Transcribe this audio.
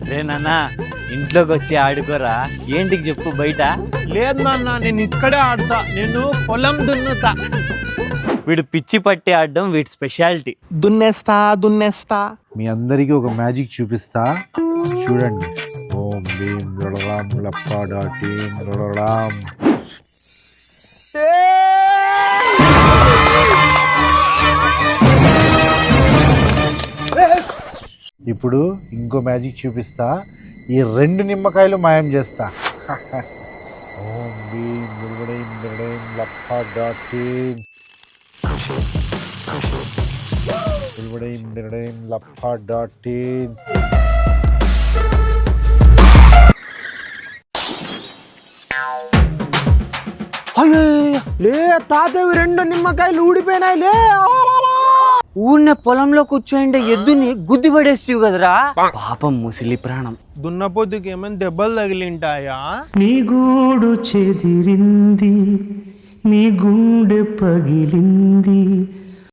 రేనన్నా ఇంట్లోకి వచ్చి ఆడుకోరా, ఏంటికి చెప్పు బయట. లేదు నాన్న, నేను ఇక్కడే ఆడతా, నేను పొలం దున్నుతా. వీడు పిచ్చి పట్టి ఆడడం వీడి స్పెషాలిటీ. దున్నేస్తా. మీ అందరికీ ఒక మ్యాజిక్ చూపిస్తా, చూడండి. ఓం భీం లడలాం లప్పాడాటీం లడలాం. ఇప్పుడు ఇంకో మ్యాజిక్ చూపిస్తా, ఈ 2 నిమ్మకాయలు మాయం చేస్తా. ఓం భీం లడలాం లడలాం లప్పాడాటీం లప్పాడాటీం. అయ్యో లే తాతవి 2 నిమ్మకాయలు ఊడిపోయినాయి లే. ఊరినే పొలంలో కూర్చోండి ఎద్దుని గుద్ది పడేస్తావు కదరా, పాపం ముసలి ప్రాణం. దున్నపోతుకి ఏమైనా దెబ్బలు తగిలింటాయా? నీ గూడు చెదిరింది, నీ గుండె పగిలింది,